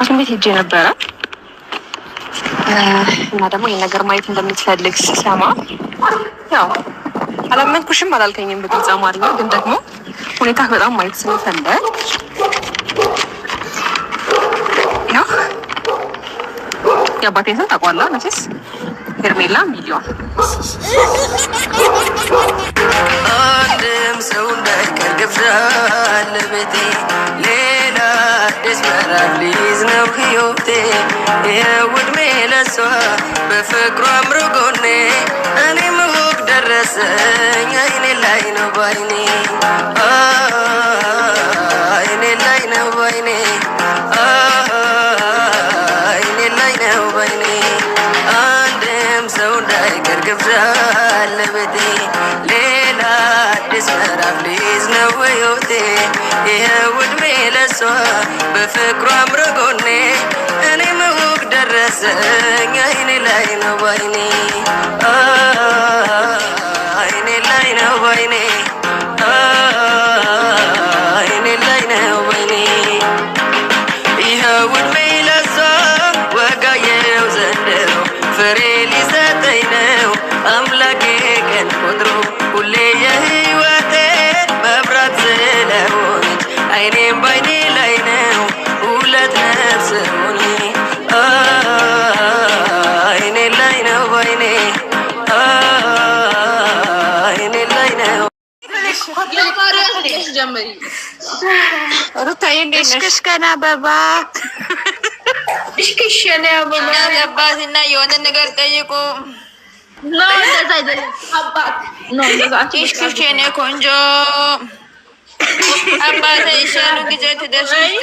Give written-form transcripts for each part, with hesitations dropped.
ሐኪም ቤት ሄጄ ነበረ እና ደግሞ ይሄን ነገር ማየት እንደምትፈልግ ስሰማ ያው አላመንኩሽም አላልከኝም በግልጽ አማርኛ፣ ግን ደግሞ ሁኔታ በጣም ማየት ስለፈለግ ያው የአባቴን ስም ታውቀዋለህ መቼስ? ሄርሜላ ሚሊዮን። አንድም ሰው እንዳይቀር ግብዣ ለቤቴ ሌላ አዲስ ምዕራፍ ሊይዝ ነው ህይወቴ። ይኸው ዕድሜ ለሷ በፍቅሯ አምሮ ጎኔ እኔም እወቅ ደረሰኝ አይኔ ላይ ነው ባይኔ አይኔ ላይ ነው ባይኔ አይኔ ላይ ነው ባይኔ አንድም ሰው እንዳይቀር ግብዣ ለቤቴ ሌላ አዲስ ምዕራፍ ሊይዝ ነው ህይወቴ። ይኸው ዕድሜ ለሷ በፍቅሯ አምሮ ጎኔ እኔም እወቅ ደረሰኝ አይኔ ላይ ነው ባይኔ አይኔ ላይ ነው ባይኔ አይኔ ላይ ነው ባይኔ ይኸው ዕድሜ ለሷ ወጋየው ዘንድሮ ፍሬ ሊሰጠኝ ነው አምላኬ ቀን ቆጥሮ ሁሌ የህይወቴ መብራት ስለሆነች አይኔም ባይኔ ላይ ነው ሁለት ነፍስ ሆኜ አይኔ ላይ ነው ባይኔ አይኔ ላይ ነው። እሽክሽከና አበባ እሽክሽከና አበባ አባትና የሆነ ነገር ጠይቁ። እሽክሽከኔ ቆንጆ አባቴ ይሻሉ ጊዜ ትደርሽት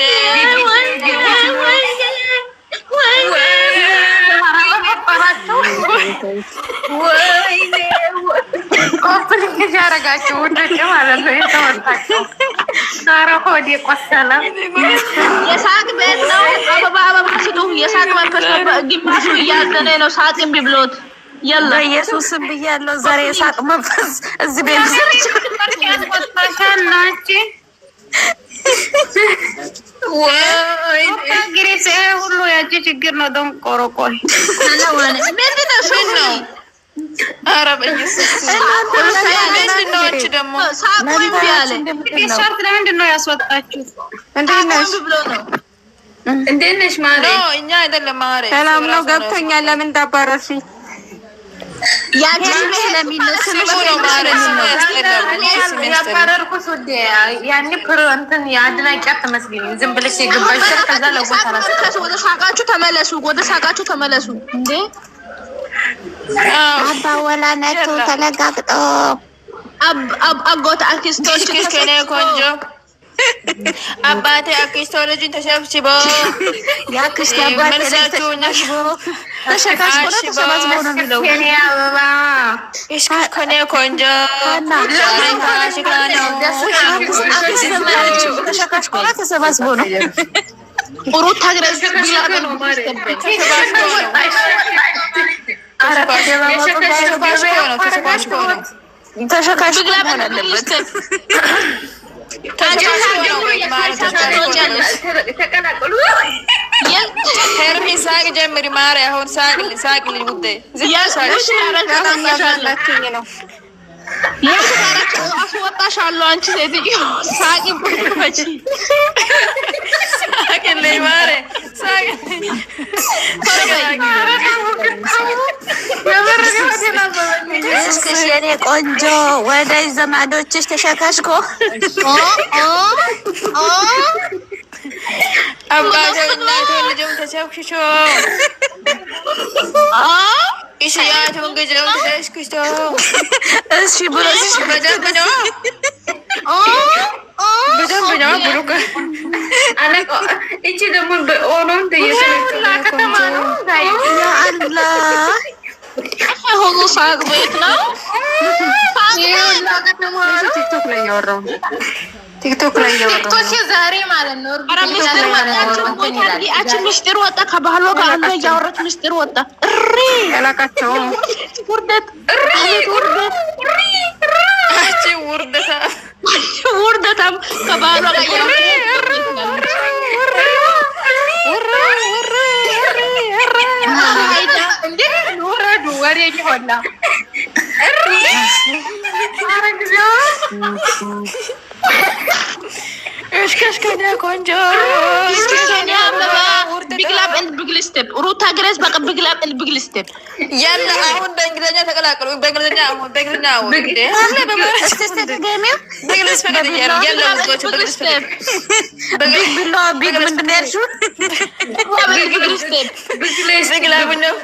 ኮምፕሊኬት ያደረጋችሁ ውዶች ማለት ነው። የተወጣችሁ ኧረ ሆዴ ቆሰለ። የሳቅ ቤት ነው። አበባ አበባ ስጡ። የሳቅ መንፈስ ግማሹ እያዘነ ነው። ሳቅ እምቢ ብሎት የለ ኢየሱስም ብያለሁ። ዛሬ የሳቅ መንፈስ እዚህ ቤት ናቸው። ግሬስ ሁሉ ያቺ ችግር ነው። ደንቆሮ ቆይ ምንድን ነው? ኧረ በኢየሱስ ደግሞ ሳቁ እምቢ አለ። ቲሸርት ለምንድን ነው ያስወጣችሁ? እንዴት ነሽ ማሬ? እኛ አይደለም ማሬ፣ ሰላም ነው። ገብቶኛል። ለምን ታባረርሽኝ? ያቺ ስሜ ስለሚነው ስምሽ ነው ማሬ። ያባረርኩት ውዴ ያኔ እንትን የአድናቂ አትመስለኝም። ዝም ብለሽ የገባሽ ከዛ ወደ ሳቃችሁ ተመለሱ። ወደ ሳቃችሁ ተመለሱ። እንዴ አባ ወላነቱ ተለጋግጦ አጎት አክስቶች ከኔ ቆንጆ አባቴ አክስቶች ተሰብስበው ያክስት አባቴ ተሰባስበው ነው የሚለው ከኔ ቆንጆ ተሰባስበው ነው ሩት ታግረስ ነው ተሸካሽ መሆን አለበት። ሄርሚ ሳቅ ጀምሪ ማሪ። አሁን ሳቅ ልጅ ጉዳይ ነው አስወጣሻለሁ። አንቺ ሴትዮ ሳቂ ብቻ ሳቅልኝ ማሪ ሳቅልኝ። እስክሽ የኔ ቆንጆ ወዳጅ ዘመዶችሽ ተሸካሽኮ አባቴ እናቴ ልጅም ተሸክሽሾ ኢስያቱን ግጅም ተሸክሽቶ እሺ ብሎ በደንብ ነው በደንብ ነው ብሩክ አለቆ እቺ ደግሞ በኦኖን ከተማ ነው አላህ ሁሉ ሳቅ ቤት ነው። ቲክቶክ ላይ ያወራው ቲክቶክ ዛሬ ማለት ነው። ምስጢር ወጣ። ከባህሏ ጋር አንዷ እያወራች ምስጢር ወጣ። እሪ ያላቃቸው ውርደት ውርደታም ከባህሏ ጋር እያወራች ወሬ ይሆና እሽከሽከኛ ቆንጆ እስከኛ አበባ ቢግላብ ኤንድ ቢግል ስቴፕ ሩታ ግሬስ በቃ ቢግላብ ኤንድ ቢግል ስቴፕ ያለ አሁን በእንግሊዝኛ ተቀላቀሉ። በእንግሊዝኛ አሁን በእንግሊዝ ፈቀደ ያለ ወጥቶ ቢግል ስቴፕ ቢግላ ቢግ ምንድን ነው ያልሽው? ቢግል ስቴፕ ቢግላብ ነው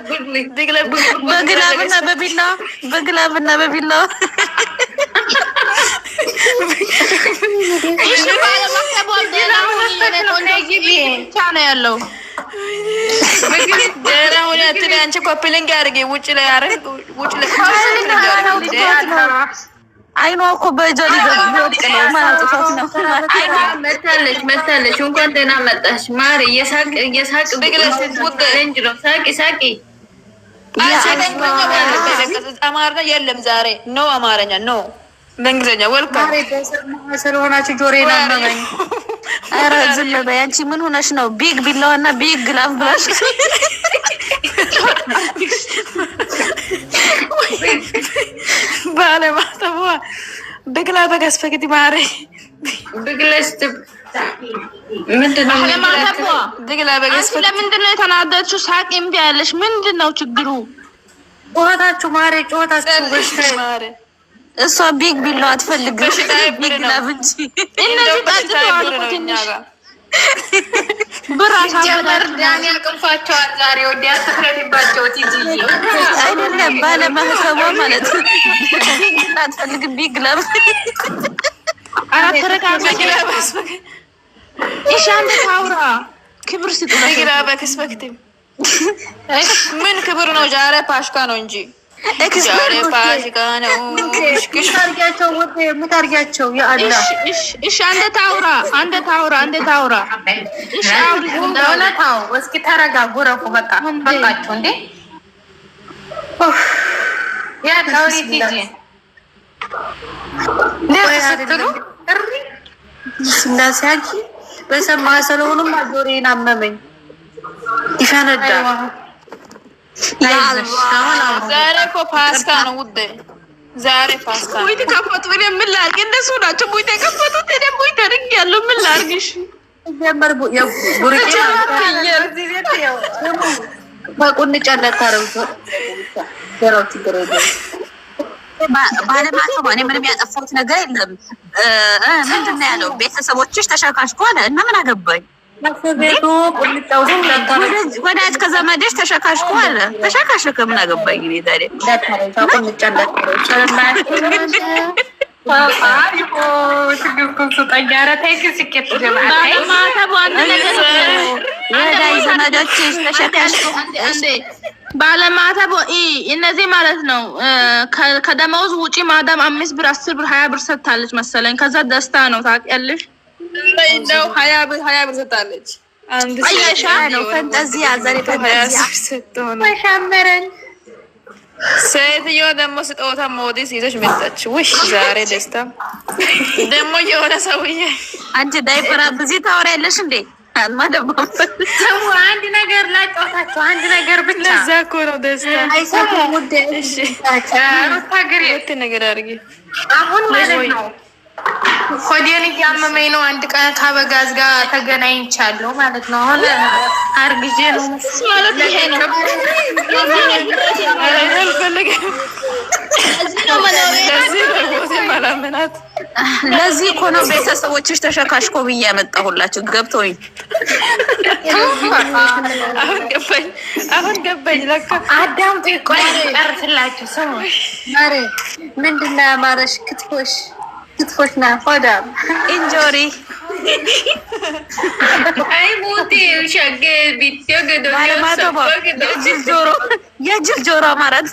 ቢግላብ በግላብና በቢላ በግላብና በቢላ እሺ ባለማሰብ ወደና ነው ያለው ደህና ሁኔ አትበይ አንቺ ኮፒሊንግ አድርጊ ውጭ ላይ አረግ ውጭ ላይ አይኗ እኮ በጀሊ ወድቅ ነው ማለት ነው። መታለች እንኳን ደህና መጣሽ ማሪ። የሳቅ ቢግለስ ውጥ እንጂ ነው ሳቂ አማርኛ የለም ዛሬ ኖ አማርኛ ኖ በእንግሊዝኛ ወልካም ስለሆናችሁ ጆሮዬን አመመኝ። ኧረ ዝም በይ አንቺ ምን ሆነሽ ነው? ቢግ ቢላዋና ቢግ ግላፍ ብላሽ ባለማተቧ ብግላ በገስ ፈቅዲ ማሪ ብግለስ ምንድን ነው ባለማተቧ ብግላ በገስ አንቺ ለምንድን ነው የተናደድሽው? ሳቅ እምቢ ያለሽ ምንድን ነው ችግሩ? ጩኸታችሁ ማሪ ጩኸታችሁ ማሪ እሷ ቢግ ቢላዋ አትፈልግም። ቢግ ግላፍ እንጂ እነዚህ ጠጥተዋል እኮ ትንሽ ብራሳ ጀመር ዳኒ አቅንፋቸዋል ዛሬ ወዲያ ተፈረድባቸው ቲጂ አይደለም ባለማህተቧ ማለት ነው። ቢግ አትፈልግም ቢግ ግላፍ አራት ተረካከ እሺ አንተ ታውራ ክብር ሲጥላ ብግላ በክስበክቲም ምን ክብር ነው? ዛሬ ፓሽካ ነው እንጂ ዛሬ ፓሽካ ነው። ምታርጊያቸው ወደ ምታርጊያቸው ያአላ እሺ አንተ ታውራ እሺ አውሪ እንደውነታው እስኪ ተረጋጉ። ረፉ በቃ በቃችሁ እንዴ ያ ታውሪ ቲጂ ለስትሉ ስላሴያኪ በሰማ ስለሆነም ጆሮዬን አመመኝ ይፈነዳ። ዛሬ እኮ ፓስካ ነው ውዴ፣ ዛሬ ፓስካ ነው። ሙይት ከፈቱ እኔ ምን ላድርግ? እነሱ ናቸው ሙይት የከፈቱት። እኔ ሙይት አድርጌያለሁ። ምን ላድርግሽ? በቁንጫ እንዳታረጉ ገራው ችግር የለም። ባለማተቧ እኔ ምንም ያጠፋሁት ነገር የለም። ምንድን ነው ያለው? ቤተሰቦችሽ ተሸካሽኮ አለ እና ምን አገባኝ? ቤቱ ቁንጫው ወዳጅ ከዘመድሽ ተሸካሽኮ አለ። ተሸካሽከ ምን አገባኝ? እኔ ታዲያ ቁንጫ ወዳጅ ዘመዶችሽ ተሸካሽኮ ባለማተቦ እነዚህ ማለት ነው። ከደመወዝ ውጪ ማዳም 5 ብር 10 ብር 20 ብር ሰጥታለች መሰለኝ። ከዛ ደስታ ነው ታውቂያለሽ። ነው 20 ብር ሰጥታለች። አንድ አይሻ ነው ፈንጠዚያ ዛሬ ፈንጠዚያ ሻመረን ሴትዮ ደግሞ ስጦታ ሞዴስ ይዘሽ መጣች። ውይ ዛሬ ደስታ ደግሞ የሆነ ሰውዬ አንቺ ዳይፐራ ብዙ ታወሪያለሽ እንዴ? ሰሙ አንድ ነገር ላጫውታችሁ፣ አንድ ነገር ብቻ። ለዛ እኮ ነው ደስታ። አይሰሙም ውዴ። እሺ ሁለት ነገር አድርጊ። አሁን ማለት ነው ሆዴን እያመመኝ ነው። አንድ ቀን ከአበጋዝ ጋር ተገናኝቻለሁ ማለት ነው። አሁን አርግዤ ነው ማለት ይሄ ነው። ለዚህ እኮ ነው ቤተሰቦችሽ ተሸካሽኮ ብዬ ያመጣሁላችሁ። ገብቶኝ አሁን ገባኝ። ለካ አዳም ቆይ ቀርትላችሁ ስሙ። ማሬ ምንድን ነው ያማረሽ? ክትፎሽ ና ሆዳ እንጆሪ አይ ሙቲ ሸገ ቢትዮ ገዶ የጅል ጆሮ ማለት